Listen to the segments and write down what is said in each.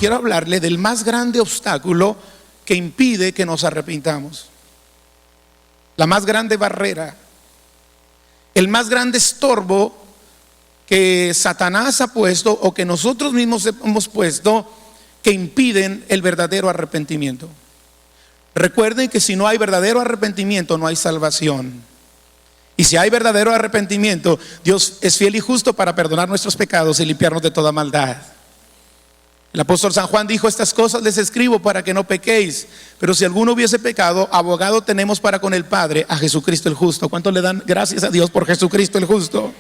quiero hablarle del más grande obstáculo que impide que nos arrepintamos. La más grande barrera, el más grande estorbo que Satanás ha puesto o que nosotros mismos hemos puesto, que impiden el verdadero arrepentimiento. Recuerden que si no hay verdadero arrepentimiento, no hay salvación. Y si hay verdadero arrepentimiento, Dios es fiel y justo para perdonar nuestros pecados y limpiarnos de toda maldad. El apóstol San Juan dijo: estas cosas les escribo para que no pequéis. Pero si alguno hubiese pecado, abogado tenemos para con el Padre, a Jesucristo el justo. ¿Cuántos le dan gracias a Dios por Jesucristo el justo?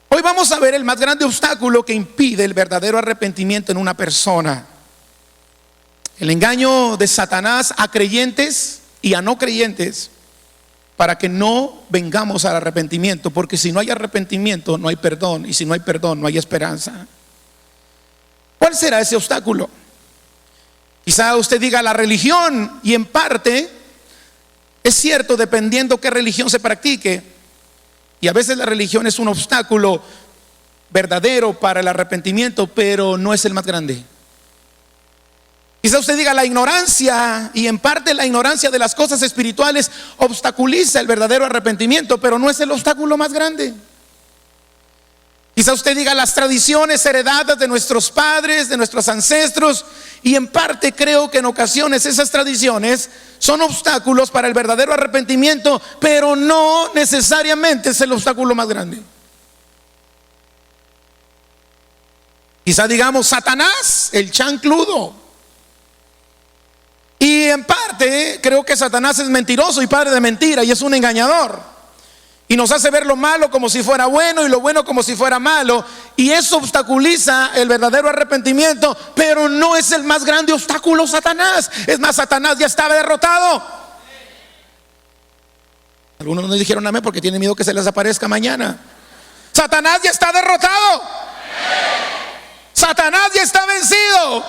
Hoy vamos a ver el más grande obstáculo que impide el verdadero arrepentimiento en una persona. El engaño de Satanás a creyentes y a no creyentes para que no vengamos al arrepentimiento, porque si no hay arrepentimiento no hay perdón, y si no hay perdón no hay esperanza. ¿Cuál será ese obstáculo? Quizá usted diga la religión, y en parte es cierto dependiendo qué religión se practique, y a veces la religión es un obstáculo verdadero para el arrepentimiento, pero no es el más grande. Quizá usted diga la ignorancia, y en parte la ignorancia de las cosas espirituales obstaculiza el verdadero arrepentimiento, pero no es el obstáculo más grande. Quizá usted diga las tradiciones heredadas de nuestros padres, de nuestros ancestros, y en parte creo que en ocasiones esas tradiciones son obstáculos para el verdadero arrepentimiento, pero no necesariamente es el obstáculo más grande. Quizá digamos Satanás, el chancludo. Y en parte creo que Satanás es mentiroso y padre de mentira, y es un engañador, y nos hace ver lo malo como si fuera bueno y lo bueno como si fuera malo, y eso obstaculiza el verdadero arrepentimiento, pero no es el más grande obstáculo Satanás. Es más, Satanás ya estaba derrotado. Algunos no dijeron amén porque tienen miedo que se les aparezca mañana. Satanás ya está derrotado. Satanás ya está vencido.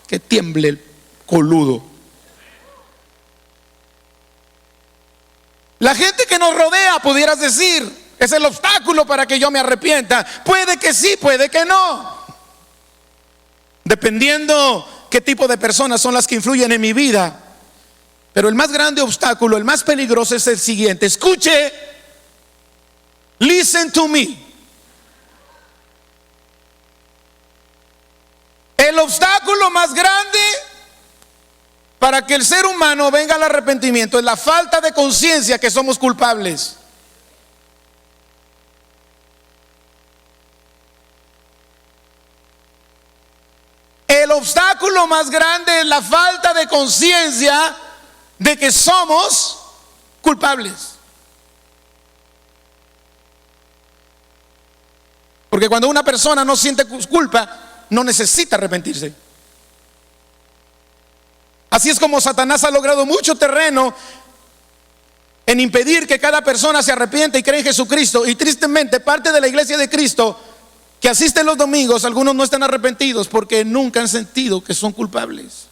Que tiemble el coludo. La gente que nos rodea, pudieras decir, es el obstáculo para que yo me arrepienta. Puede que sí, puede que no, dependiendo qué tipo de personas son las que influyen en mi vida. Pero el más grande obstáculo, el más peligroso, es el siguiente. Escuche, listen to me. El obstáculo más grande para que el ser humano venga al arrepentimiento es la falta de conciencia que somos culpables. El obstáculo más grande es la falta de conciencia de que somos culpables. Porque cuando una persona no siente culpa, no necesita arrepentirse. Así es como Satanás ha logrado mucho terreno en impedir que cada persona se arrepienta y cree en Jesucristo. Y tristemente, parte de la iglesia de Cristo que asisten los domingos, algunos no están arrepentidos porque nunca han sentido que son culpables.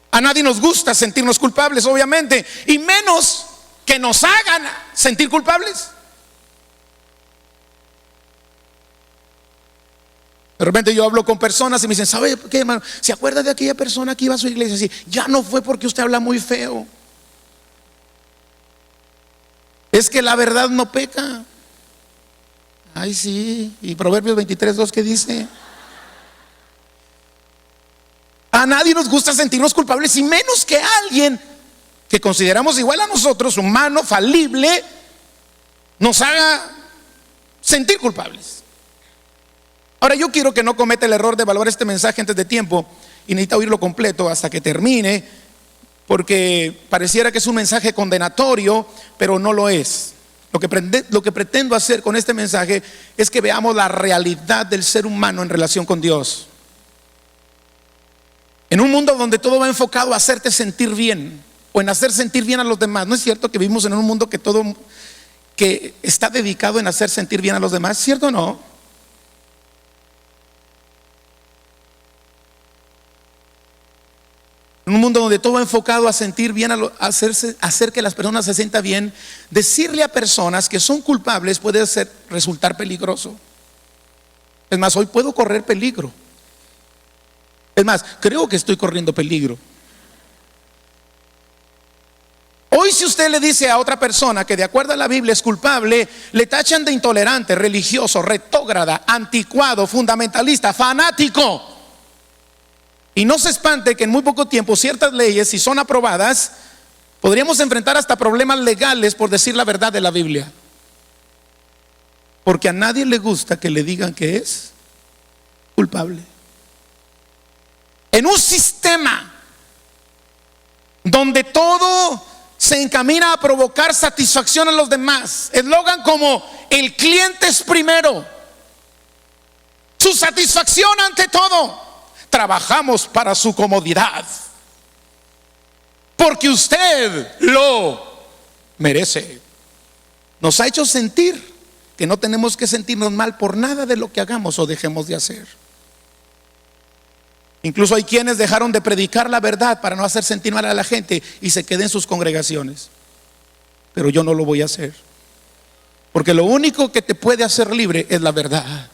A nadie nos gusta sentirnos culpables, obviamente, y menos que nos hagan sentir culpables. De repente yo hablo con personas y me dicen: ¿sabe qué, hermano? ¿Se acuerda de aquella persona que iba a su iglesia? Sí, ya no fue porque usted habla muy feo. Es que la verdad no peca. Ay, sí. Y Proverbios 23:2, ¿qué dice? A nadie nos gusta sentirnos culpables, y menos que alguien que consideramos igual a nosotros, humano, falible, nos haga sentir culpables. Ahora, yo quiero que no cometa el error de evaluar este mensaje antes de tiempo, y necesita oírlo completo hasta que termine, porque pareciera que es un mensaje condenatorio, pero no lo es. Lo que pretendo hacer con este mensaje es que veamos la realidad del ser humano en relación con Dios. En un mundo donde todo va enfocado a hacerte sentir bien, o en hacer sentir bien a los demás. ¿No es cierto que vivimos en un mundo que está dedicado en hacer sentir bien a los demás? ¿Cierto o no? En un mundo donde todo va enfocado a sentir bien, hacer que las personas se sientan bien, decirle a personas que son culpables puede resultar peligroso. Es más, hoy puedo correr peligro. Es más, creo que estoy corriendo peligro. Hoy, si usted le dice a otra persona que de acuerdo a la Biblia es culpable, le tachan de intolerante, religioso, retrógrada, anticuado, fundamentalista, fanático. Y no se espante que en muy poco tiempo ciertas leyes, si son aprobadas, podríamos enfrentar hasta problemas legales por decir la verdad de la Biblia. Porque a nadie le gusta que le digan que es culpable. En un sistema donde todo se encamina a provocar satisfacción a los demás, eslogan como el cliente es primero, su satisfacción ante todo, trabajamos para su comodidad, porque usted lo merece. Nos ha hecho sentir que no tenemos que sentirnos mal por nada de lo que hagamos o dejemos de hacer. Incluso hay quienes dejaron de predicar la verdad para no hacer sentir mal a la gente y se queden en sus congregaciones. Pero yo no lo voy a hacer, porque lo único que te puede hacer libre es la verdad.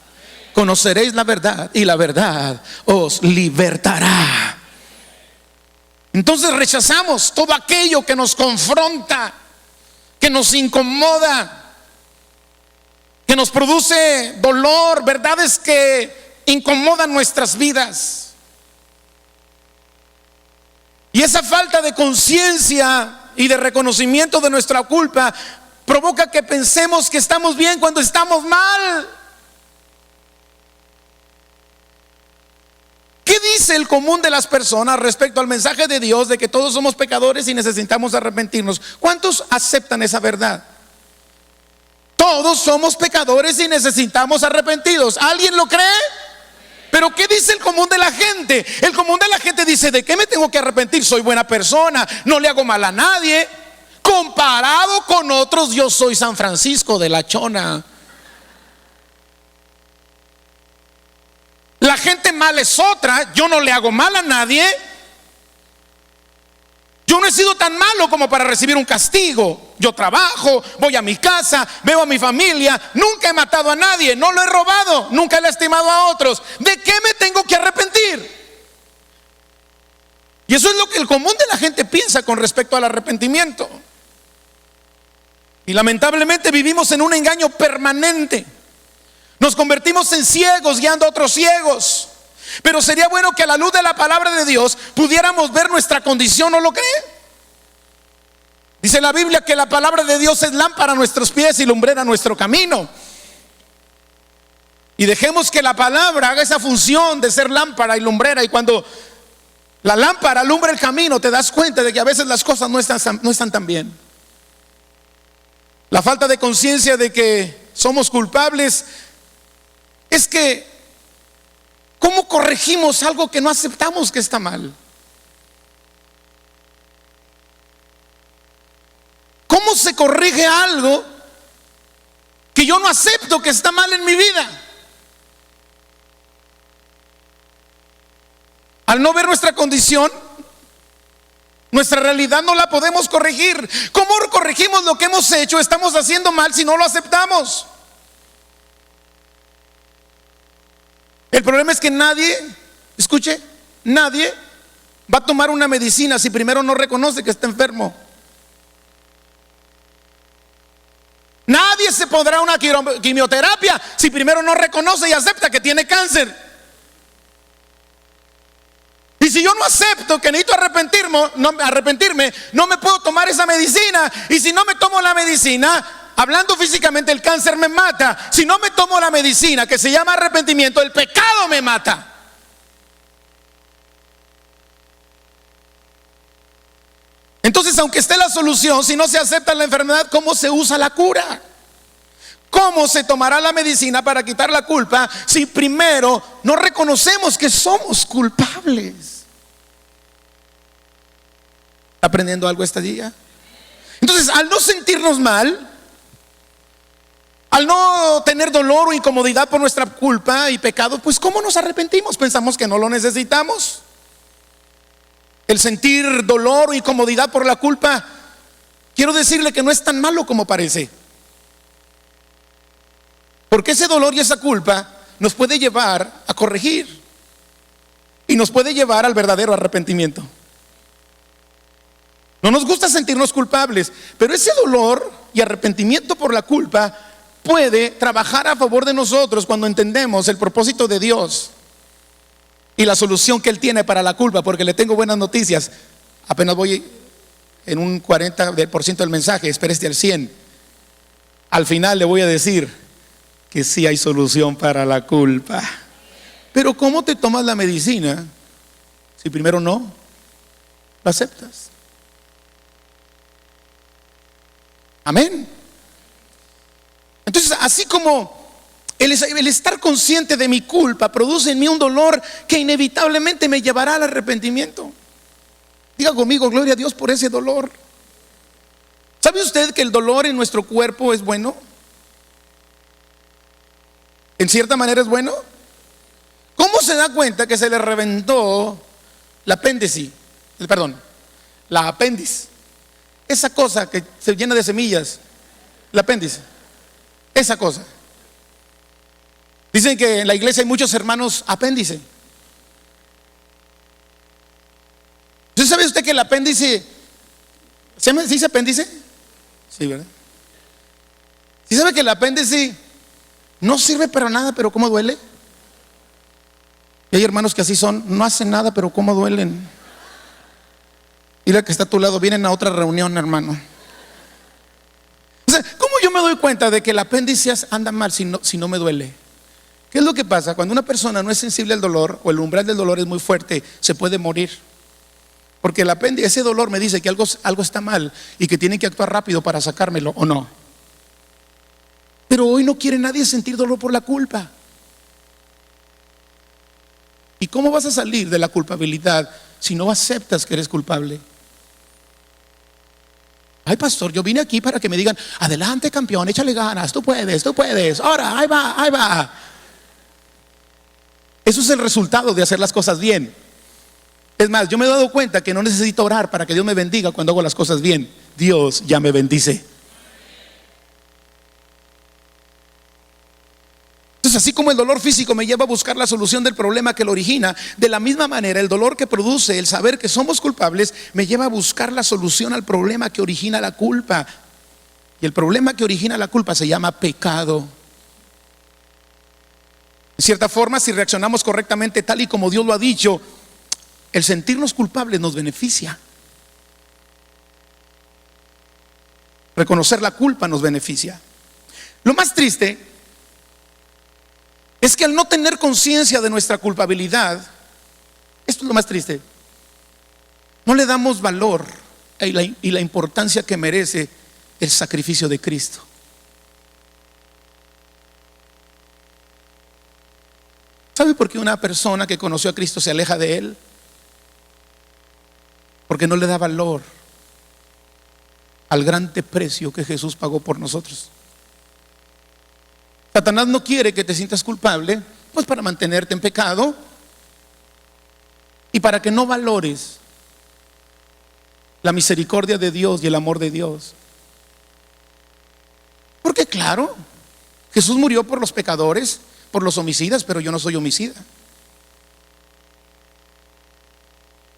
Conoceréis la verdad y la verdad os libertará. Entonces rechazamos todo aquello que nos confronta, que nos incomoda, que nos produce dolor, verdades que incomodan nuestras vidas. Y esa falta de conciencia y de reconocimiento de nuestra culpa provoca que pensemos que estamos bien cuando estamos mal. ¿Qué dice el común de las personas respecto al mensaje de Dios de que todos somos pecadores y necesitamos arrepentirnos? ¿Cuántos aceptan esa verdad? Todos somos pecadores y necesitamos arrepentidos. ¿Alguien lo cree? Pero ¿qué dice el común de la gente? El común de la gente dice: ¿de qué me tengo que arrepentir? Soy buena persona, no le hago mal a nadie. Comparado con otros, yo soy San Francisco de la Chona. La gente mal es otra. Yo no le hago mal a nadie. Yo no he sido tan malo como para recibir un castigo. Yo trabajo, voy a mi casa, veo a mi familia. Nunca he matado a nadie, no lo he robado, nunca he lastimado a otros. ¿De qué me tengo que arrepentir? Y eso es lo que el común de la gente piensa con respecto al arrepentimiento. Y lamentablemente vivimos en un engaño permanente. Nos convertimos en ciegos guiando a otros ciegos. Pero sería bueno que a la luz de la palabra de Dios pudiéramos ver nuestra condición, ¿no lo cree? Dice la Biblia que la palabra de Dios es lámpara a nuestros pies y lumbrera a nuestro camino. Y dejemos que la palabra haga esa función de ser lámpara y lumbrera. Y cuando la lámpara alumbra el camino, te das cuenta de que a veces las cosas no están tan bien. La falta de conciencia de que somos culpables es que ¿cómo corregimos algo que no aceptamos que está mal? ¿Cómo se corrige algo que yo no acepto que está mal en mi vida? Al no ver nuestra condición, nuestra realidad no la podemos corregir. ¿Cómo corregimos lo que hemos hecho, estamos haciendo mal, si no lo aceptamos? El problema es que nadie, escuche, nadie va a tomar una medicina si primero no reconoce que está enfermo. Nadie se pondrá una quimioterapia si primero no reconoce y acepta que tiene cáncer. Y si yo no acepto que necesito arrepentirme, no me puedo tomar esa medicina. Y si no me tomo la medicina, hablando físicamente, el cáncer me mata. Si no me tomo la medicina que se llama arrepentimiento, el pecado me mata. Entonces, aunque esté la solución, si no se acepta la enfermedad, ¿cómo se usa la cura? ¿Cómo se tomará la medicina para quitar la culpa si primero no reconocemos que somos culpables? ¿Aprendiendo algo este día? Entonces, al no sentirnos mal, al no tener dolor o incomodidad por nuestra culpa y pecado, pues ¿cómo nos arrepentimos? Pensamos que no lo necesitamos. El sentir dolor o incomodidad por la culpa, quiero decirle que no es tan malo como parece. Porque ese dolor y esa culpa nos puede llevar a corregir y nos puede llevar al verdadero arrepentimiento. No nos gusta sentirnos culpables, pero ese dolor y arrepentimiento por la culpa puede trabajar a favor de nosotros cuando entendemos el propósito de Dios y la solución que Él tiene para la culpa. Porque le tengo buenas noticias. Apenas voy en un 40% del mensaje, espérese al 100. Al final le voy a decir que sí hay solución para la culpa. Pero ¿cómo te tomas la medicina si primero no la aceptas? Amén. Entonces, así como el estar consciente de mi culpa produce en mí un dolor que inevitablemente me llevará al arrepentimiento. Diga conmigo, gloria a Dios por ese dolor. ¿Sabe usted que el dolor en nuestro cuerpo es bueno? En cierta manera es bueno. ¿Cómo se da cuenta que se le reventó la apéndice? La apéndice. Esa cosa que se llena de semillas, el apéndice. Esa cosa. Dicen que en la iglesia hay muchos hermanos apéndice. ¿Sabe usted que el apéndice, ¿se dice apéndice? Sí, ¿verdad? ¿Sí sabe que el apéndice no sirve para nada, pero cómo duele? Y hay hermanos que así son, no hacen nada, pero cómo duelen. Y la que está a tu lado, vienen a otra reunión, hermano. O sea, ¿cómo yo me doy cuenta de que el apéndice anda mal si no me duele? ¿Qué es lo que pasa? Cuando una persona no es sensible al dolor, o el umbral del dolor es muy fuerte, se puede morir. Porque el apéndice, ese dolor me dice que algo está mal y que tienen que actuar rápido para sacármelo, ¿o no? Pero hoy no quiere nadie sentir dolor por la culpa. ¿Y cómo vas a salir de la culpabilidad si no aceptas que eres culpable? Ay, pastor, yo vine aquí para que me digan: adelante, campeón, échale ganas, tú puedes, ahora, ahí va. Eso es el resultado de hacer las cosas bien. Es más, yo me he dado cuenta que no necesito orar para que Dios me bendiga cuando hago las cosas bien. Dios ya me bendice. Entonces, así como el dolor físico me lleva a buscar la solución del problema que lo origina, de la misma manera el dolor que produce el saber que somos culpables me lleva a buscar la solución al problema que origina la culpa. Y el problema que origina la culpa se llama pecado. En cierta forma, si reaccionamos correctamente tal y como Dios lo ha dicho, el sentirnos culpables nos beneficia. Reconocer la culpa nos beneficia. Lo más triste es que al no tener conciencia de nuestra culpabilidad, esto es lo más triste, no le damos valor y la importancia que merece el sacrificio de Cristo. ¿Sabe por qué una persona que conoció a Cristo se aleja de Él? Porque no le da valor al grande precio que Jesús pagó por nosotros. Satanás no quiere que te sientas culpable, pues para mantenerte en pecado y para que no valores la misericordia de Dios y el amor de Dios. Porque claro, Jesús murió por los pecadores, por los homicidas, pero yo no soy homicida.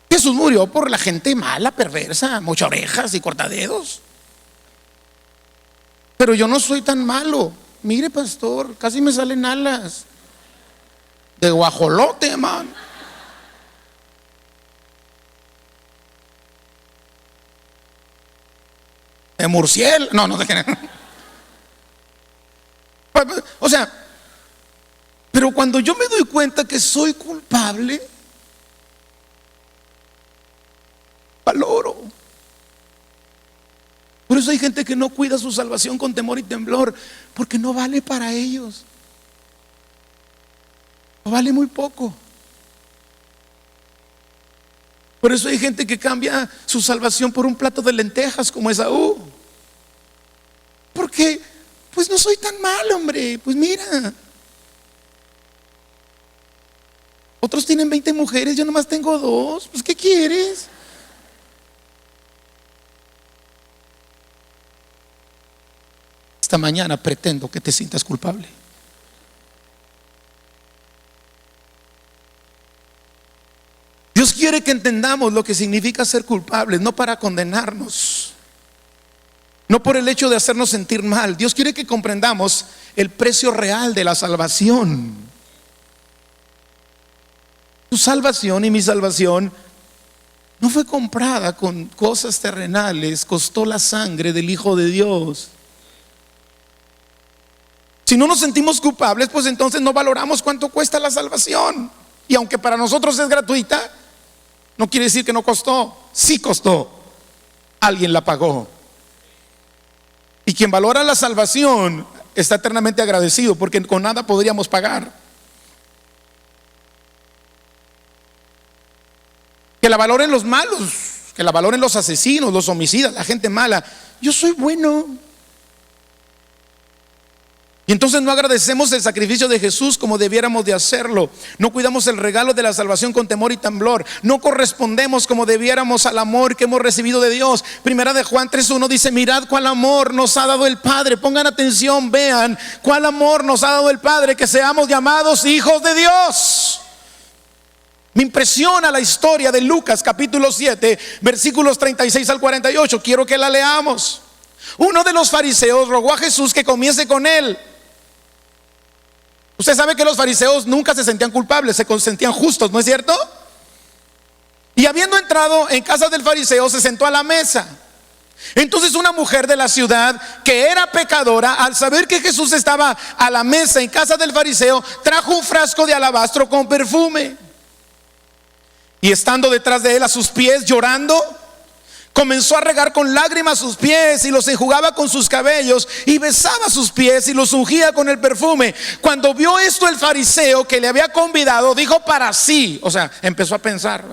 Jesús murió por la gente mala, perversa, mocha orejas y cortadedos. Pero yo no soy tan malo. Mire, pastor, casi me salen alas de guajolote, man. De murciélago. No te crean. O sea, pero cuando yo me doy cuenta que soy culpable, valoro. Por eso hay gente que no cuida su salvación con temor y temblor, porque no vale para ellos. No vale muy poco. Por eso hay gente que cambia su salvación por un plato de lentejas como Esaú. Porque, pues no soy tan mal, hombre. Pues mira. Otros tienen 20 mujeres, yo nomás tengo 2. Pues ¿qué quieres? Esta mañana pretendo que te sientas culpable. Dios quiere que entendamos lo que significa ser culpables, no para condenarnos, no por el hecho de hacernos sentir mal. Dios quiere que comprendamos el precio real de la salvación. Tu salvación y mi salvación no fue comprada con cosas terrenales, costó la sangre del Hijo de Dios. Si no nos sentimos culpables, pues entonces no valoramos cuánto cuesta la salvación. Y aunque para nosotros es gratuita, no quiere decir que no costó. Sí costó. Alguien la pagó. Y quien valora la salvación está eternamente agradecido, porque con nada podríamos pagar. Que la valoren los malos, que la valoren los asesinos, los homicidas, la gente mala. Yo soy bueno. Y entonces no agradecemos el sacrificio de Jesús como debiéramos de hacerlo. No cuidamos el regalo de la salvación con temor y temblor. No correspondemos como debiéramos al amor que hemos recibido de Dios. Primera de Juan 3:1 dice: mirad cuál amor nos ha dado el Padre. Pongan atención, vean cuál amor nos ha dado el Padre, que seamos llamados hijos de Dios. Me impresiona la historia de Lucas capítulo 7, versículos 36 al 48. Quiero que la leamos. Uno de los fariseos rogó a Jesús que comiese con él. Usted sabe que los fariseos nunca se sentían culpables, se sentían justos, ¿no es cierto? Y habiendo entrado en casa del fariseo, se sentó a la mesa. Entonces una mujer de la ciudad, que era pecadora, al saber que Jesús estaba a la mesa en casa del fariseo, trajo un frasco de alabastro con perfume. Y estando detrás de él a sus pies llorando, comenzó a regar con lágrimas sus pies y los enjugaba con sus cabellos y besaba sus pies y los ungía con el perfume. Cuando vio esto el fariseo que le había convidado, dijo para sí, o sea, empezó a pensar: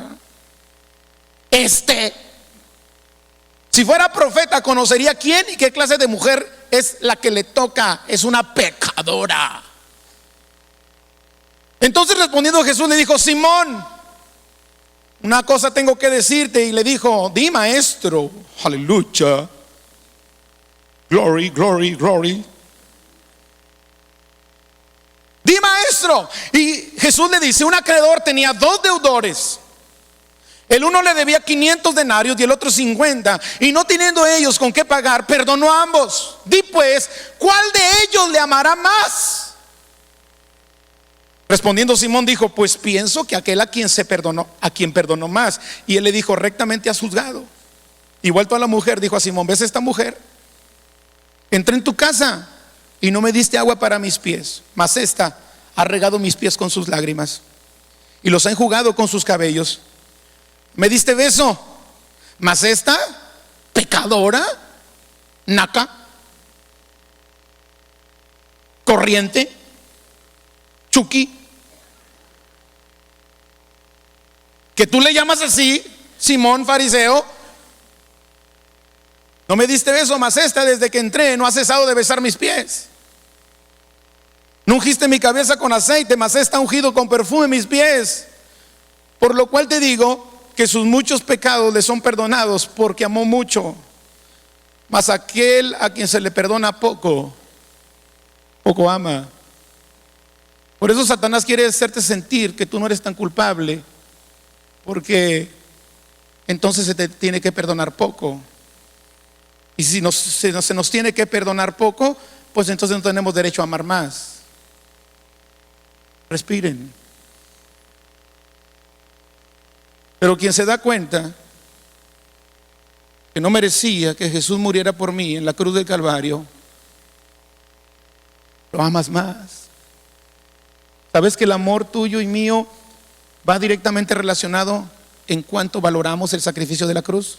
si fuera profeta, conocería quién y qué clase de mujer es la que le toca. Es una pecadora. Entonces respondiendo Jesús le dijo: Simón, una cosa tengo que decirte. Y le dijo: di, maestro. Aleluya. Glory, glory, glory. Di, maestro. Y Jesús le dice: un acreedor tenía 2 deudores. El uno le debía 500 denarios y el otro 50. Y no teniendo ellos con qué pagar, perdonó a ambos. Di pues, ¿cuál de ellos le amará más? Respondiendo Simón dijo: pues pienso que aquel a quien perdonó más. Y él le dijo: rectamente has juzgado. Y vuelto a la mujer, dijo a Simón: ¿ves esta mujer? Entré en tu casa y no me diste agua para mis pies, mas esta ha regado mis pies con sus lágrimas y los ha enjugado con sus cabellos. Me diste beso, mas esta pecadora, naca, corriente, Chucky, que tú le llamas así, Simón fariseo, no me diste beso, mas esta desde que entré no ha cesado de besar mis pies. No ungiste mi cabeza con aceite, mas esta ha ungido con perfume mis pies. Por lo cual te digo que sus muchos pecados le son perdonados, porque amó mucho. Mas aquel a quien se le perdona poco, poco ama. Por eso Satanás quiere hacerte sentir que tú no eres tan culpable, porque entonces se te tiene que perdonar poco. Y si se nos tiene que perdonar poco, pues entonces no tenemos derecho a amar más. Respiren. Pero quien se da cuenta que no merecía que Jesús muriera por mí en la cruz del Calvario, lo amas más. ¿Sabes que el amor tuyo y mío va directamente relacionado en cuanto valoramos el sacrificio de la cruz?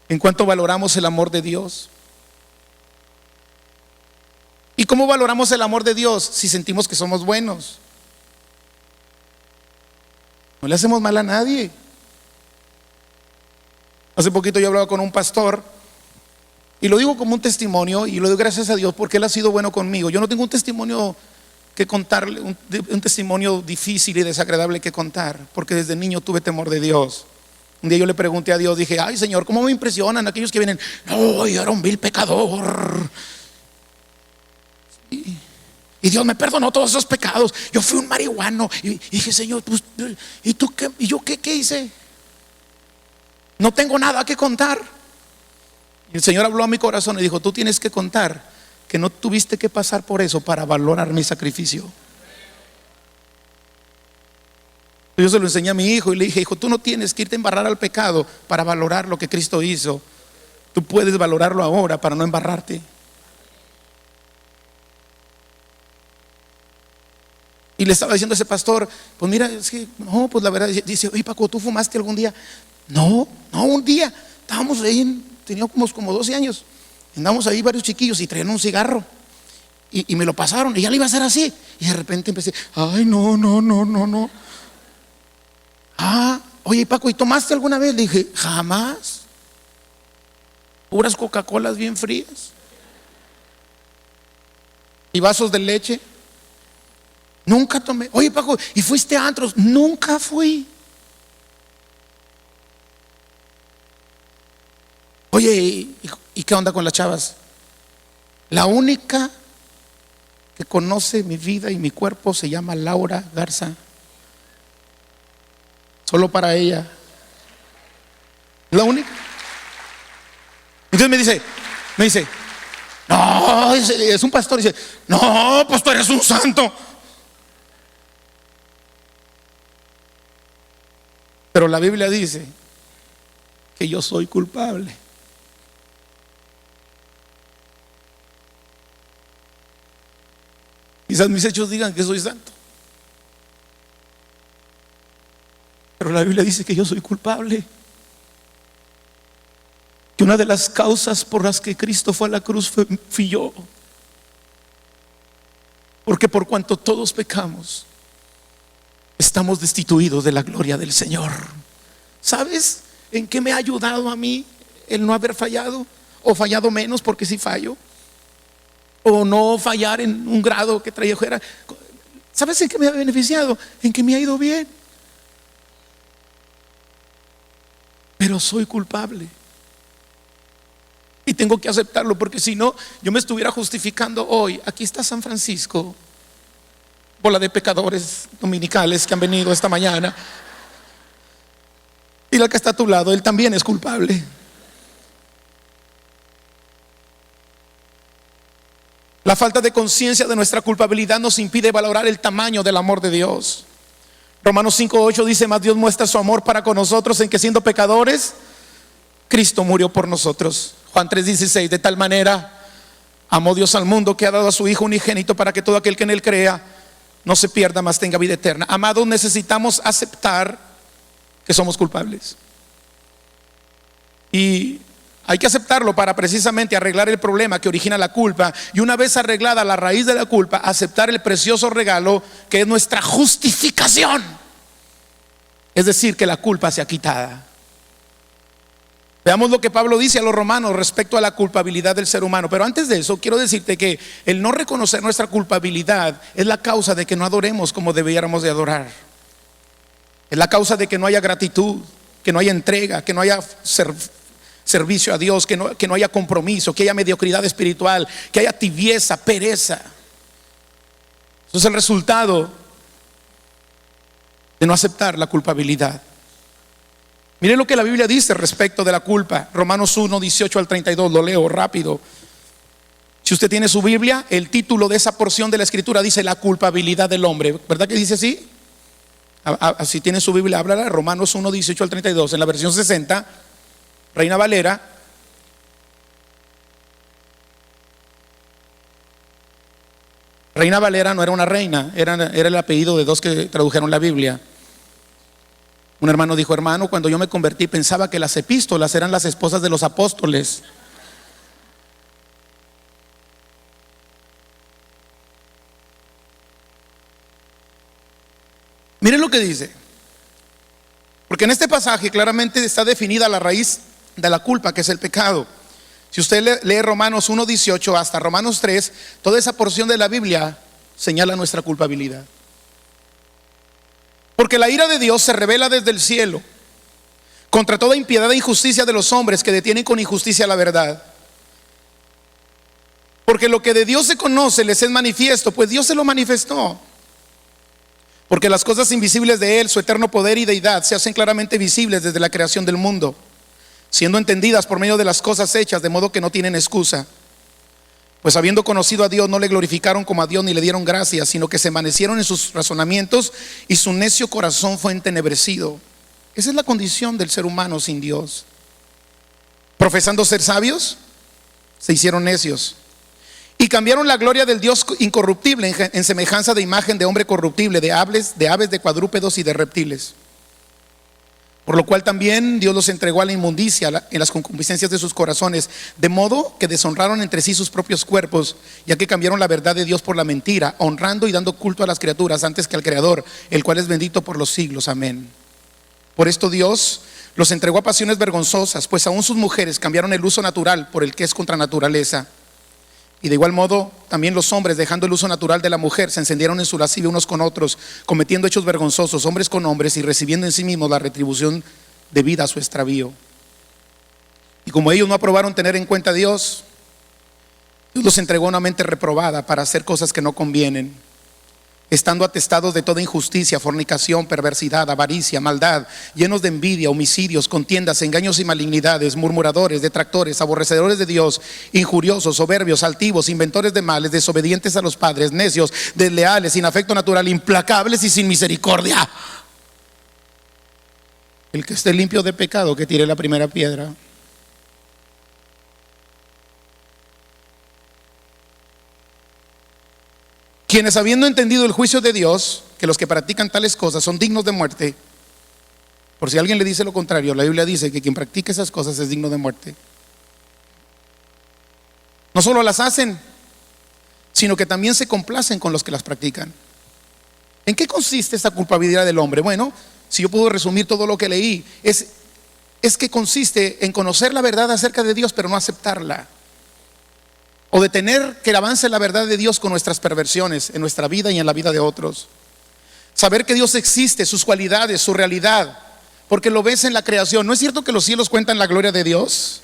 En cuanto valoramos el amor de Dios. ¿Y cómo valoramos el amor de Dios? Si sentimos que somos buenos. No le hacemos mal a nadie. Hace poquito yo hablaba con un pastor, y lo digo como un testimonio, y lo doy gracias a Dios porque Él ha sido bueno conmigo. Yo no tengo un testimonio que contarle, un testimonio difícil y desagradable que contar, porque desde niño tuve temor de Dios. Un día yo le pregunté a Dios, dije: ay Señor, ¿cómo me impresionan aquellos que vienen? No, yo era un vil pecador. Y Y Dios me perdonó todos esos pecados. Yo fui un marihuano. Y dije, Señor, pues, ¿y tú qué? ¿Y yo qué hice? No tengo nada que contar. Y el Señor habló a mi corazón y dijo, tú tienes que contar que no tuviste que pasar por eso para valorar mi sacrificio. Yo se lo enseñé a mi hijo y le dije, hijo, tú no tienes que irte a embarrar al pecado para valorar lo que Cristo hizo. Tú puedes valorarlo ahora para no embarrarte. Y le estaba diciendo a ese pastor, pues mira, es que no, pues la verdad, dice, oye Paco, ¿tú fumaste algún día? No, un día estábamos ahí, teníamos como 12 años, andamos ahí varios chiquillos y traían un cigarro y me lo pasaron y ya le iba a hacer así. Y de repente empecé, ay, no. Oye Paco, ¿y tomaste alguna vez? Le dije, jamás. Puras Coca-Colas bien frías y vasos de leche. Nunca tomé. Oye Paco, ¿y fuiste a antros? Nunca fui. Oye, ¿y qué onda con las chavas? La única que conoce mi vida y mi cuerpo se llama Laura Garza. Solo para ella. La única. Entonces me dice, no, es un pastor. Dice, no, pues tú eres un santo. Pero la Biblia dice que yo soy culpable. Quizás mis hechos digan que soy santo, pero la Biblia dice que yo soy culpable. Que una de las causas por las que Cristo fue a la cruz fui yo. Porque por cuanto todos pecamos, estamos destituidos de la gloria del Señor. ¿Sabes en qué me ha ayudado a mí el no haber fallado? O fallado menos, porque sí fallo. O no fallar en un grado que trajera. ¿Sabes en qué me ha beneficiado? En que me ha ido bien. Pero soy culpable. Y tengo que aceptarlo, porque si no, yo me estuviera justificando hoy. Aquí está San Francisco, bola de pecadores dominicales que han venido esta mañana. Y la que está a tu lado, él también es culpable. La falta de conciencia de nuestra culpabilidad nos impide valorar el tamaño del amor de Dios. Romanos 5:8 dice, mas Dios muestra su amor para con nosotros en que siendo pecadores, Cristo murió por nosotros. Juan 3:16, de tal manera amó Dios al mundo que ha dado a su Hijo unigénito para que todo aquel que en él crea no se pierda, mas tenga vida eterna. Amados, necesitamos aceptar que somos culpables. Y hay que aceptarlo para precisamente arreglar el problema que origina la culpa. Y una vez arreglada la raíz de la culpa, aceptar el precioso regalo que es nuestra justificación. Es decir, que la culpa sea quitada. Veamos lo que Pablo dice a los romanos respecto a la culpabilidad del ser humano. Pero antes de eso, quiero decirte que el no reconocer nuestra culpabilidad es la causa de que no adoremos como debiéramos de adorar. Es la causa de que no haya gratitud, que no haya entrega, que no haya servicio a Dios, que no haya compromiso, que haya mediocridad espiritual, que haya tibieza, pereza. Eso es el resultado de no aceptar la culpabilidad. Miren lo que la Biblia dice respecto de la culpa. Romanos 1:18 al 32, lo leo rápido. Si usted tiene su Biblia, el título de esa porción de la escritura dice la culpabilidad del hombre. ¿Verdad que dice así? Si tiene su Biblia, háblala. Romanos 1:18 al 32, en la versión 60, Reina Valera. Reina Valera no era una reina, era el apellido de dos que tradujeron la Biblia. Un hermano dijo, hermano, cuando yo me convertí pensaba que las epístolas eran las esposas de los apóstoles. Miren lo que dice. Porque en este pasaje claramente está definida la raíz de la culpa, que es el pecado. Si usted lee Romanos 1:18 hasta Romanos 3, toda esa porción de la Biblia señala nuestra culpabilidad. Porque la ira de Dios se revela desde el cielo contra toda impiedad e injusticia de los hombres que detienen con injusticia la verdad. Porque lo que de Dios se conoce les es manifiesto, pues Dios se lo manifestó. Porque las cosas invisibles de Él, su eterno poder y deidad, se hacen claramente visibles desde la creación del mundo, siendo entendidas por medio de las cosas hechas, de modo que no tienen excusa. Pues habiendo conocido a Dios, no le glorificaron como a Dios ni le dieron gracias, sino que se envanecieron en sus razonamientos y su necio corazón fue entenebrecido. Esa es la condición del ser humano sin Dios. Profesando ser sabios, se hicieron necios y cambiaron la gloria del Dios incorruptible en semejanza de imagen de hombre corruptible, de aves, de cuadrúpedos y de reptiles. Por lo cual también Dios los entregó a la inmundicia en las concupiscencias de sus corazones, de modo que deshonraron entre sí sus propios cuerpos, ya que cambiaron la verdad de Dios por la mentira, honrando y dando culto a las criaturas antes que al Creador, el cual es bendito por los siglos. Amén. Por esto Dios los entregó a pasiones vergonzosas, pues aún sus mujeres cambiaron el uso natural por el que es contra naturaleza. Y de igual modo también los hombres, dejando el uso natural de la mujer, se encendieron en su lascivia unos con otros, cometiendo hechos vergonzosos, hombres con hombres, y recibiendo en sí mismos la retribución debida a su extravío. Y como ellos no aprobaron tener en cuenta a Dios, Dios los entregó a una mente reprobada para hacer cosas que no convienen, estando atestados de toda injusticia, fornicación, perversidad, avaricia, maldad, llenos de envidia, homicidios, contiendas, engaños y malignidades, murmuradores, detractores, aborrecedores de Dios, injuriosos, soberbios, altivos, inventores de males, desobedientes a los padres, necios, desleales, sin afecto natural, implacables y sin misericordia. El que esté limpio de pecado, que tire la primera piedra. Quienes, habiendo entendido el juicio de Dios, que los que practican tales cosas son dignos de muerte, por si alguien le dice lo contrario, la Biblia dice que quien practica esas cosas es digno de muerte. No solo las hacen, sino que también se complacen con los que las practican. ¿En qué consiste esta culpabilidad del hombre? Bueno, si yo puedo resumir todo lo que leí, es que consiste en conocer la verdad acerca de Dios, pero no aceptarla. O de tener que avance la verdad de Dios con nuestras perversiones en nuestra vida y en la vida de otros. Saber que Dios existe, sus cualidades, su realidad, porque lo ves en la creación. ¿No es cierto que los cielos cuentan la gloria de Dios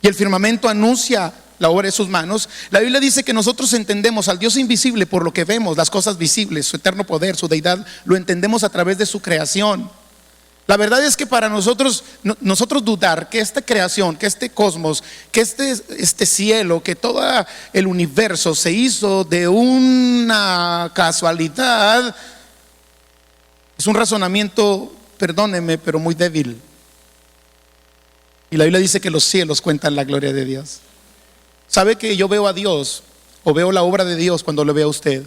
y el firmamento anuncia la obra de sus manos? La Biblia dice que nosotros entendemos al Dios invisible por lo que vemos, las cosas visibles, su eterno poder, su deidad, lo entendemos a través de su creación. La verdad es que para nosotros dudar que esta creación, que este cosmos, que este cielo, que todo el universo se hizo de una casualidad, es un razonamiento, perdóneme, pero muy débil. Y la Biblia dice que los cielos cuentan la gloria de Dios. ¿Sabe que yo veo a Dios o veo la obra de Dios cuando lo veo a usted?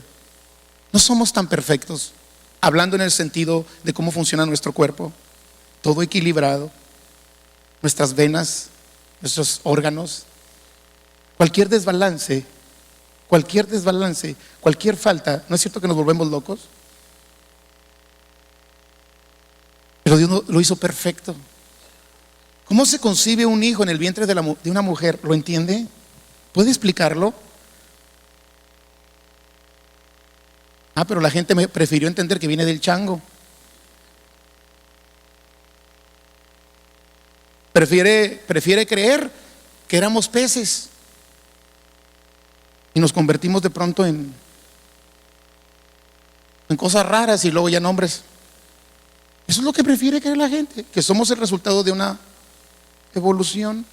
No somos tan perfectos, hablando en el sentido de cómo funciona nuestro cuerpo. Todo equilibrado, nuestras venas, nuestros órganos, cualquier desbalance, cualquier falta, ¿no es cierto que nos volvemos locos? Pero Dios lo hizo perfecto. ¿Cómo se concibe un hijo en el vientre de una mujer? ¿Lo entiende? ¿Puede explicarlo? Pero la gente me prefirió entender que viene del chango. Prefiere creer que éramos peces y nos convertimos de pronto en cosas raras y luego ya en hombres. Eso es lo que prefiere creer la gente, que somos el resultado de una evolución.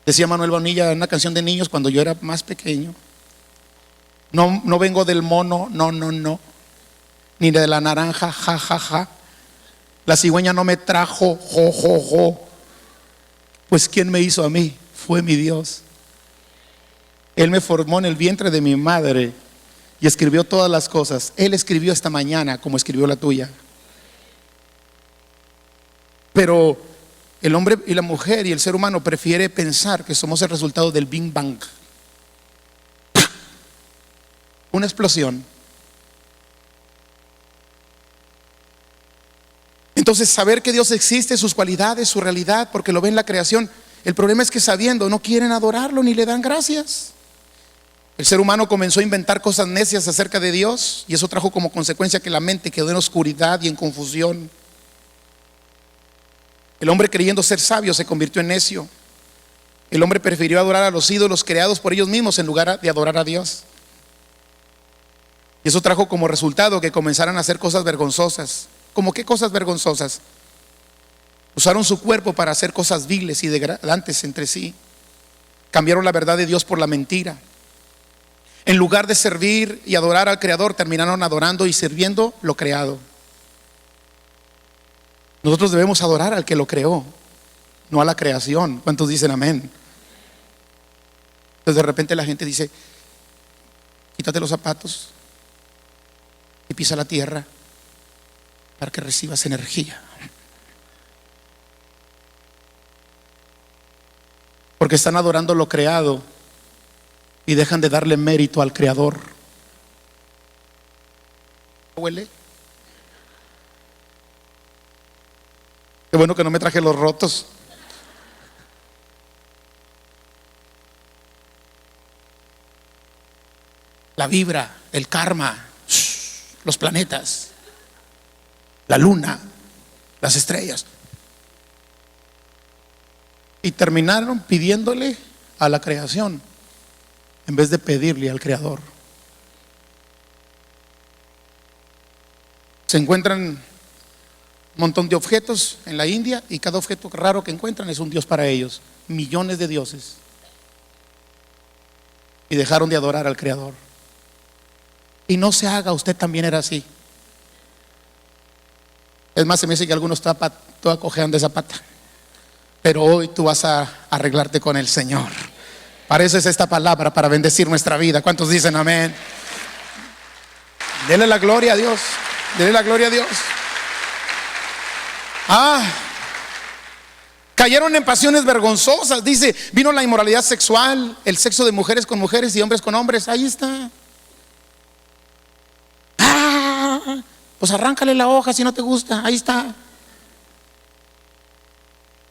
Decía Manuel Bonilla en una canción de niños cuando yo era más pequeño: no vengo del mono, no, ni de la naranja, ja, ja, ja. La cigüeña no me trajo, jo, jo, jo. Pues ¿quién me hizo a mí? Fue mi Dios. Él me formó en el vientre de mi madre y escribió todas las cosas. Él escribió esta mañana como escribió la tuya. Pero el hombre y la mujer y el ser humano prefiere pensar que somos el resultado del Big Bang. Una explosión. Entonces, saber que Dios existe, sus cualidades, su realidad, porque lo ven en la creación. El problema es que sabiendo no quieren adorarlo ni le dan gracias. El ser humano comenzó a inventar cosas necias acerca de Dios y eso trajo como consecuencia que la mente quedó en oscuridad y en confusión. El hombre, creyendo ser sabio, se convirtió en necio. El hombre prefirió adorar a los ídolos creados por ellos mismos en lugar de adorar a Dios. Y eso trajo como resultado que comenzaran a hacer cosas vergonzosas. ¿Cómo qué cosas vergonzosas? Usaron su cuerpo para hacer cosas viles y degradantes entre sí. Cambiaron la verdad de Dios por la mentira. En lugar de servir y adorar al Creador, terminaron adorando y sirviendo lo creado. Nosotros debemos adorar al que lo creó, no a la creación. ¿Cuántos dicen amén? Entonces de repente la gente dice: quítate los zapatos y pisa la tierra para que recibas energía. Porque están adorando lo creado y dejan de darle mérito al Creador. ¿Huele? Qué bueno que no me traje los rotos. La vibra, el karma, los planetas, la luna, las estrellas. Y terminaron pidiéndole a la creación en vez de pedirle al Creador. Se encuentran un montón de objetos en la India y cada objeto raro que encuentran es un dios para ellos. Millones de dioses. Y dejaron de adorar al Creador. Y no se haga, usted también era así. Es más, se me dice que algunos toda cojean de esa pata. Pero hoy tú vas a arreglarte con el Señor. Para eso es esta palabra, para bendecir nuestra vida. ¿Cuántos dicen amén? Dele la gloria a Dios. Dele la gloria a Dios. Cayeron en pasiones vergonzosas. Dice, vino la inmoralidad sexual, el sexo de mujeres con mujeres y hombres con hombres. Ahí está. Pues arráncale la hoja si no te gusta. Ahí está.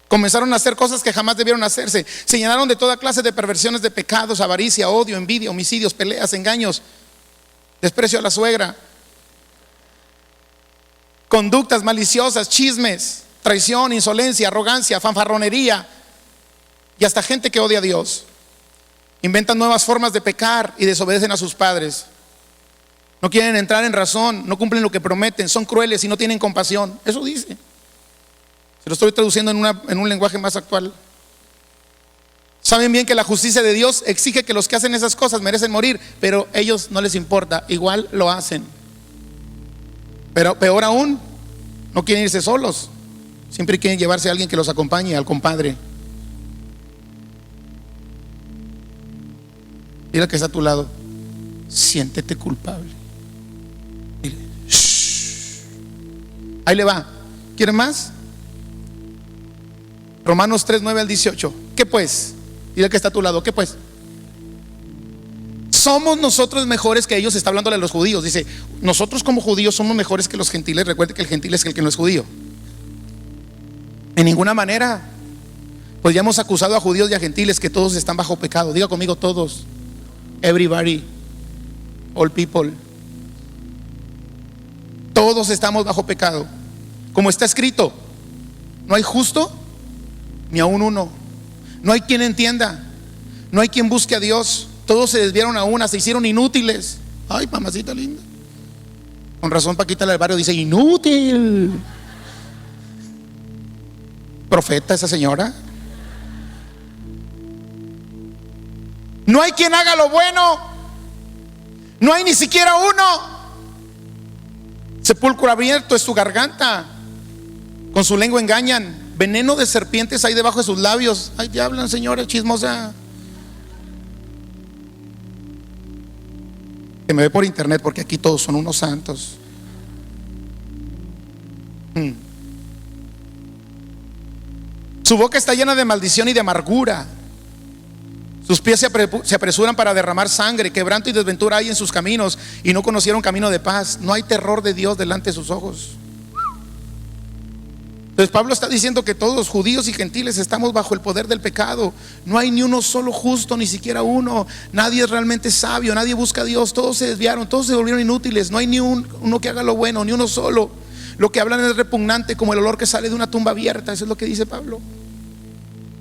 Comenzaron a hacer cosas que jamás debieron hacerse. Se llenaron de toda clase de perversiones, de pecados, avaricia, odio, envidia, homicidios, peleas, engaños, desprecio a la suegra, conductas maliciosas, chismes, traición, insolencia, arrogancia, fanfarronería y hasta gente que odia a Dios. Inventan nuevas formas de pecar y desobedecen a sus padres. No quieren entrar en razón, no cumplen lo que prometen, son crueles y no tienen compasión. Eso dice. Se lo estoy traduciendo en un lenguaje más actual. Saben bien que la justicia de Dios exige que los que hacen esas cosas merecen morir, pero a ellos no les importa, igual lo hacen. Pero peor aún, no quieren irse solos, siempre quieren llevarse a alguien que los acompañe, al compadre. Dile que está a tu lado: siéntete culpable. Dile, shh. Ahí le va. ¿Quieren más? Romanos 3, 9 al 18. ¿Qué pues? Dile que está a tu lado. ¿Qué pues? ¿Somos nosotros mejores que ellos? Está hablándole a los judíos. Dice, nosotros como judíos somos mejores que los gentiles. Recuerde que el gentil es el que no es judío. En ninguna manera. Pues ya hemos acusado a judíos y a gentiles que todos están bajo pecado. Diga conmigo: todos. Everybody. All people. Todos estamos bajo pecado. Como está escrito, no hay justo ni aún uno. No hay quien entienda. No hay quien busque a Dios. Todos se desviaron a una, se hicieron inútiles. Ay, mamacita linda. Con razón Paquita del barrio dice: inútil. Profeta esa señora. No hay quien haga lo bueno. No hay ni siquiera uno. Sepulcro abierto es su garganta. Con su lengua engañan. Veneno de serpientes hay debajo de sus labios. Ay, te hablan, señora chismosa. Que me ve por internet, porque aquí todos son unos santos. Su boca está llena de maldición y de amargura. Sus pies se apresuran para derramar sangre. Quebranto y desventura hay en sus caminos, y no conocieron camino de paz. No hay terror de Dios delante de sus ojos. Entonces Pablo está diciendo que todos, judíos y gentiles, estamos bajo el poder del pecado. No hay ni uno solo justo, ni siquiera uno. Nadie es realmente sabio, nadie busca a Dios. Todos se desviaron, todos se volvieron inútiles. No hay ni uno que haga lo bueno, ni uno solo. Lo que hablan es repugnante, como el olor que sale de una tumba abierta. Eso es lo que dice Pablo.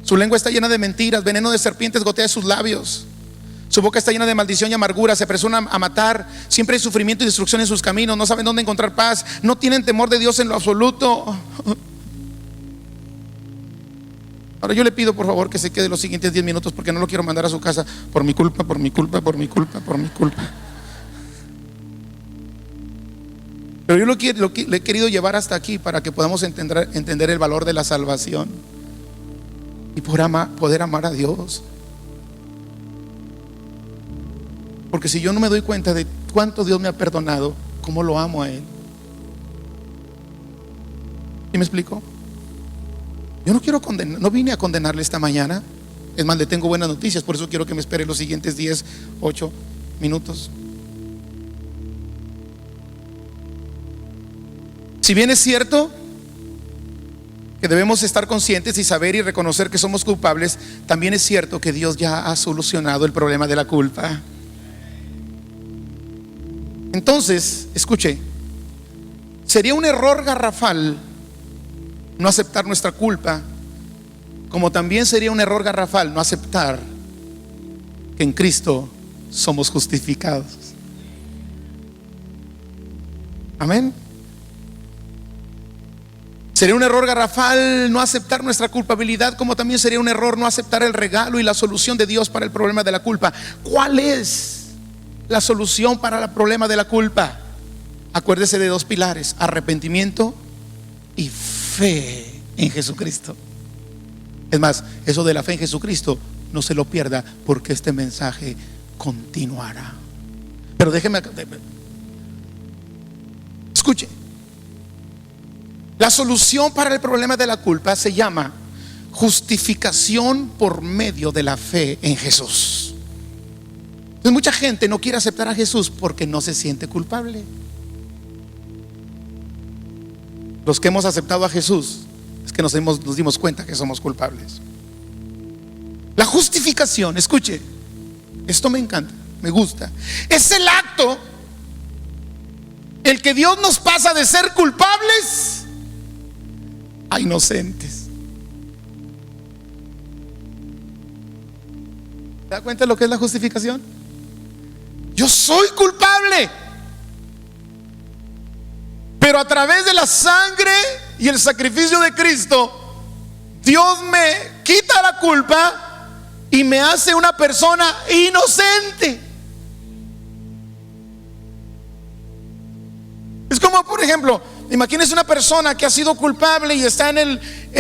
Su lengua está llena de mentiras, veneno de serpientes gotea de sus labios. Su boca está llena de maldición y amargura, se apresura a matar. Siempre hay sufrimiento y destrucción en sus caminos. No saben dónde encontrar paz. No tienen temor de Dios en lo absoluto. Ahora yo le pido por favor que se quede los siguientes 10 minutos, porque no lo quiero mandar a su casa por mi culpa, por mi culpa, por mi culpa, por mi culpa. Pero yo le he querido llevar hasta aquí para que podamos entender el valor de la salvación y poder amar a Dios. Porque si yo no me doy cuenta de cuánto Dios me ha perdonado, ¿cómo lo amo a Él? ¿Sí me explico? Yo no quiero condenar, no vine a condenarle esta mañana. Es más, le tengo buenas noticias, por eso quiero que me espere los siguientes 10, 8 minutos. Si bien es cierto que debemos estar conscientes y saber y reconocer que somos culpables, también es cierto que Dios ya ha solucionado el problema de la culpa. Entonces, escuche, sería un error garrafal no aceptar nuestra culpa, como también sería un error garrafal no aceptar que en Cristo somos justificados. Amén. Sería un error garrafal no aceptar nuestra culpabilidad, como también sería un error no aceptar el regalo y la solución de Dios para el problema de la culpa. ¿Cuál es la solución para el problema de la culpa? Acuérdese de 2 pilares: arrepentimiento y fe en Jesucristo. Es más, eso de la fe en Jesucristo no se lo pierda, porque este mensaje continuará. Pero déjeme, escuche. La solución para el problema de la culpa se llama justificación por medio de la fe en Jesús. Entonces, mucha gente no quiere aceptar a Jesús porque no se siente culpable. Los que hemos aceptado a Jesús es que nos dimos cuenta que somos culpables. La justificación, escuche, esto me encanta, me gusta. Es el acto el que Dios nos pasa de ser culpables a inocentes. ¿Se da cuenta de lo que es la justificación? Yo soy culpable, pero a través de la sangre y el sacrificio de Cristo, Dios me quita la culpa y me hace una persona inocente. Es como, por ejemplo, imagínense una persona que ha sido culpable y está en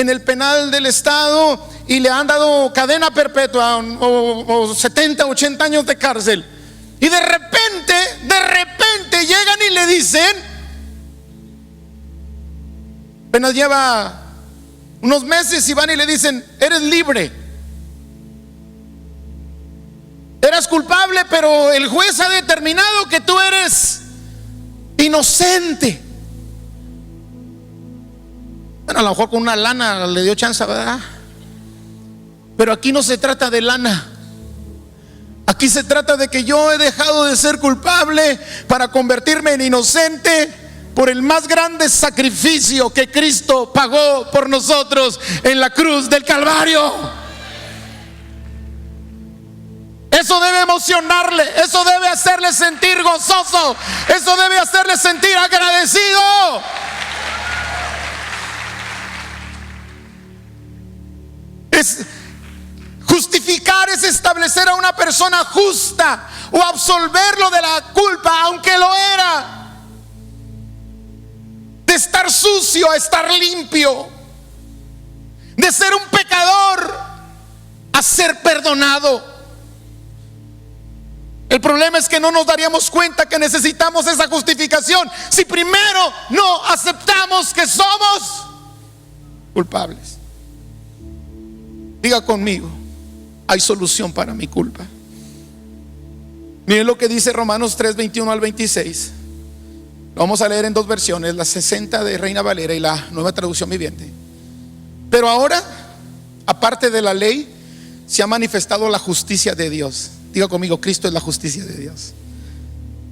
el penal del estado y le han dado cadena perpetua o 70, 80 años de cárcel, y de repente llegan y le dicen, apenas lleva unos meses, y van y le dicen: eres libre, eras culpable, pero el juez ha determinado que tú eres inocente. Bueno, a lo mejor con una lana le dio chance, ¿verdad? Pero aquí no se trata de lana. Aquí se trata de que yo he dejado de ser culpable para convertirme en inocente por el más grande sacrificio que Cristo pagó por nosotros en la cruz del Calvario. Eso debe emocionarle, eso debe hacerle sentir gozoso, eso debe hacerle sentir agradecido. Justificar es establecer a una persona justa o absolverlo de la culpa, aunque lo era. De estar sucio a estar limpio, de ser un pecador a ser perdonado. El problema es que no nos daríamos cuenta que necesitamos esa justificación si primero no aceptamos que somos culpables. Diga conmigo: hay solución para mi culpa. Miren lo que dice Romanos 3, 21 al 26. Lo vamos a leer en 2 versiones, la 60 de Reina Valera y la Nueva Traducción Viviente. Pero ahora, aparte de la ley, se ha manifestado la justicia de Dios. Diga conmigo: Cristo es la justicia de Dios,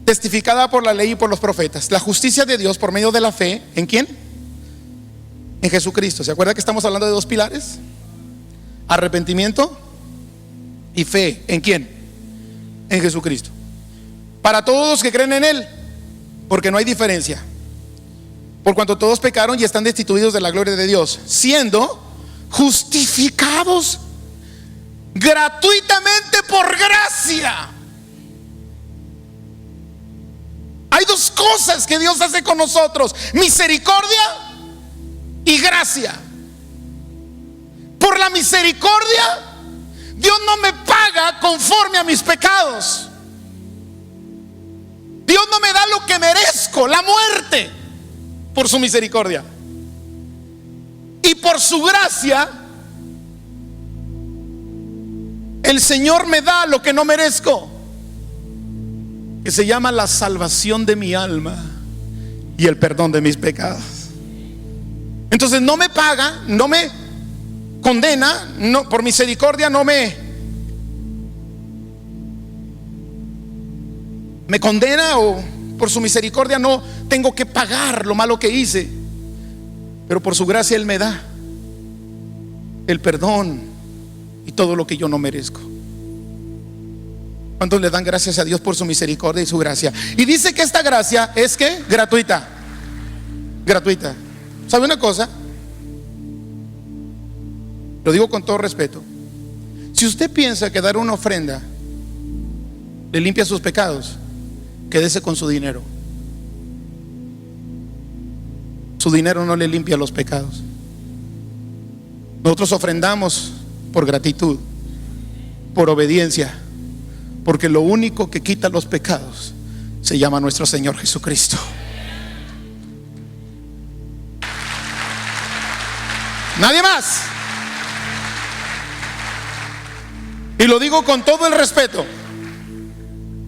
testificada por la ley y por los profetas. La justicia de Dios por medio de la fe. ¿En quién? En Jesucristo. ¿Se acuerda que estamos hablando de 2 pilares? arrepentimiento y fe. ¿En quién? En Jesucristo. Para todos los que creen en Él, porque no hay diferencia. Por cuanto todos pecaron y están destituidos de la gloria de Dios, siendo justificados gratuitamente por gracia. Hay dos cosas que Dios hace con nosotros: misericordia y gracia. Por la misericordia, Dios no me paga conforme a mis pecados. Dios no me da lo que merezco, la muerte, por su misericordia. Y por su gracia, el Señor me da lo que no merezco, que se llama la salvación de mi alma y el perdón de mis pecados. Entonces no me paga, no me condena, no, por misericordia no me condena, o por su misericordia no tengo que pagar lo malo que hice, pero por su gracia Él me da el perdón y todo lo que yo no merezco. ¿Cuántos le dan gracias a Dios por su misericordia y su gracia? Y dice que esta gracia es que gratuita. Gratuita. ¿Sabe una cosa? Lo digo con todo respeto. Si usted piensa que dar una ofrenda le limpia sus pecados, quédese con su dinero. Su dinero no le limpia los pecados. Nosotros ofrendamos por gratitud, por obediencia, porque lo único que quita los pecados se llama nuestro Señor Jesucristo. Nadie más. Y lo digo con todo el respeto,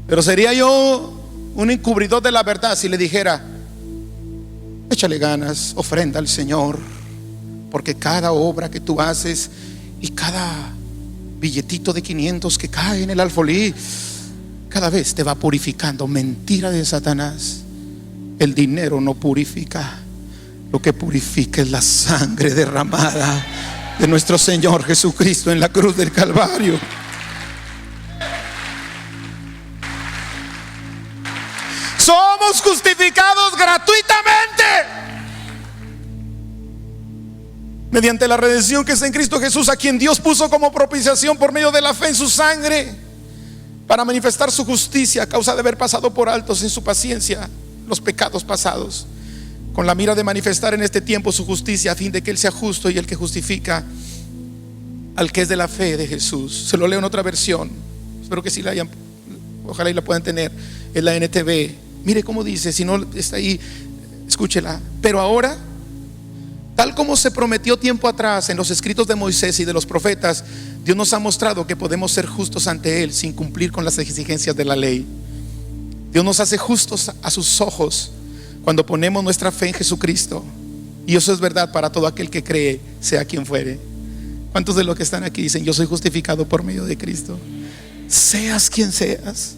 pero sería yo un encubridor de la verdad si le dijera: échale ganas, ofrenda al Señor, porque cada obra que tú haces y cada billetito de 500 que cae en el alfolí, cada vez te va purificando. Mentira de Satanás. El dinero no purifica. Lo que purifica es la sangre derramada de nuestro Señor Jesucristo en la cruz del Calvario. Somos justificados gratuitamente mediante la redención que es en Cristo Jesús, a quien Dios puso como propiciación por medio de la fe en su sangre, para manifestar su justicia a causa de haber pasado por altos en su paciencia los pecados pasados, con la mira de manifestar en este tiempo su justicia, a fin de que Él sea justo y el que justifica al que es de la fe de Jesús. Se lo leo en otra versión, espero que sí la hayan, ojalá y la puedan tener, en la NTV. Mire cómo dice, si no está ahí, escúchela. Pero ahora, tal como se prometió tiempo atrás en los escritos de Moisés y de los profetas, Dios nos ha mostrado que podemos ser justos ante Él sin cumplir con las exigencias de la ley. Dios nos hace justos a sus ojos cuando ponemos nuestra fe en Jesucristo. Y eso es verdad para todo aquel que cree, sea quien fuere. ¿Cuántos de los que están aquí dicen: yo soy justificado por medio de Cristo? Seas quien seas,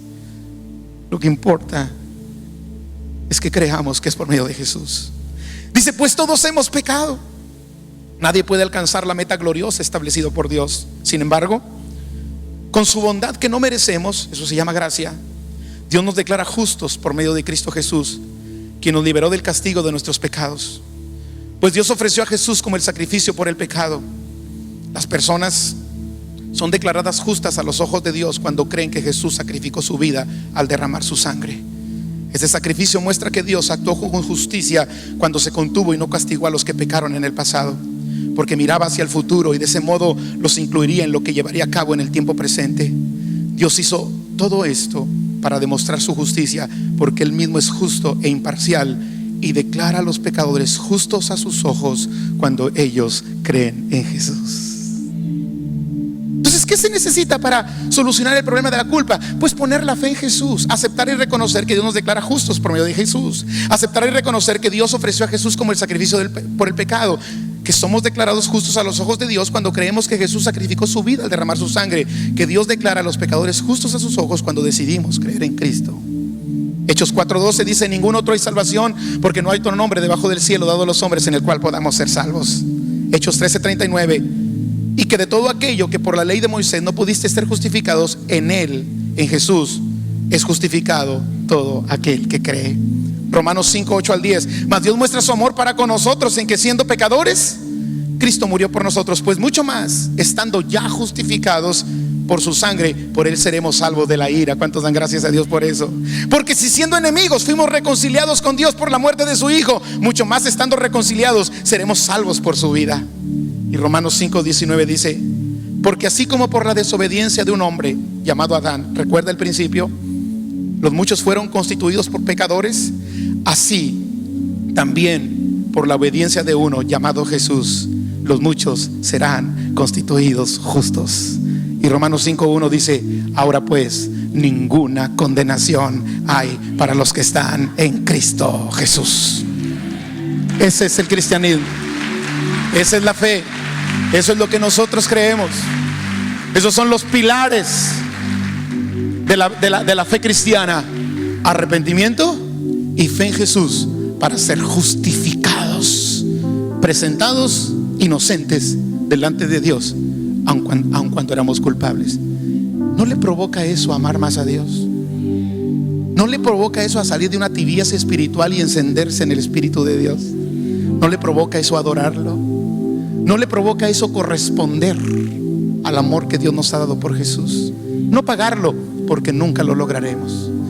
lo que importa es que creamos que es por medio de Jesús. Dice: pues todos hemos pecado. Nadie puede alcanzar la meta gloriosa establecida por Dios. Sin embargo, con su bondad que no merecemos, eso se llama gracia, Dios nos declara justos por medio de Cristo Jesús, quien nos liberó del castigo de nuestros pecados. Pues Dios ofreció a Jesús como el sacrificio por el pecado. Las personas son declaradas justas a los ojos de Dios cuando creen que Jesús sacrificó su vida al derramar su sangre. Este sacrificio muestra que Dios actuó con justicia cuando se contuvo y no castigó a los que pecaron en el pasado, porque miraba hacia el futuro y de ese modo los incluiría en lo que llevaría a cabo en el tiempo presente. Dios hizo todo esto para demostrar su justicia, porque Él mismo es justo e imparcial y declara a los pecadores justos a sus ojos cuando ellos creen en Jesús. Entonces, ¿qué se necesita para solucionar el problema de la culpa? Pues poner la fe en Jesús, aceptar y reconocer que Dios nos declara justos por medio de Jesús, aceptar y reconocer que Dios ofreció a Jesús como el sacrificio por el pecado, que somos declarados justos a los ojos de Dios cuando creemos que Jesús sacrificó su vida al derramar su sangre, que Dios declara a los pecadores justos a sus ojos cuando decidimos creer en Cristo. Hechos 4:12 dice: ningún otro hay salvación, porque no hay otro nombre debajo del cielo dado a los hombres en el cual podamos ser salvos. Hechos 13:39: y que de todo aquello que por la ley de Moisés no pudiste ser justificados, en Él, en Jesús, es justificado todo aquel que cree. Romanos 5, 8 al 10. Mas Dios muestra su amor para con nosotros en que, siendo pecadores, Cristo murió por nosotros. Pues mucho más, estando ya justificados por su sangre, por Él seremos salvos de la ira. ¿Cuántos dan gracias a Dios por eso? Porque si siendo enemigos fuimos reconciliados con Dios por la muerte de su Hijo, mucho más estando reconciliados seremos salvos por su vida. Y Romanos 5, 19 dice: porque así como por la desobediencia de un hombre llamado Adán, recuerda el principio, los muchos fueron constituidos por pecadores, así también por la obediencia de uno llamado Jesús, los muchos serán constituidos justos. Y Romanos 5:1 dice: ahora pues ninguna condenación hay para los que están en Cristo Jesús. Ese es el cristianismo, esa es la fe, eso es lo que nosotros creemos. Esos son los pilares de la fe cristiana: arrepentimiento y fe en Jesús para ser justificados, presentados inocentes delante de Dios, aun cuando éramos culpables. ¿No le provoca eso a amar más a Dios? ¿No le provoca eso a salir de una tibieza espiritual y encenderse en el Espíritu de Dios? ¿No le provoca eso a adorarlo? ¿No le provoca eso corresponder al amor que Dios nos ha dado por Jesús? No pagarlo, porque nunca lo lograremos.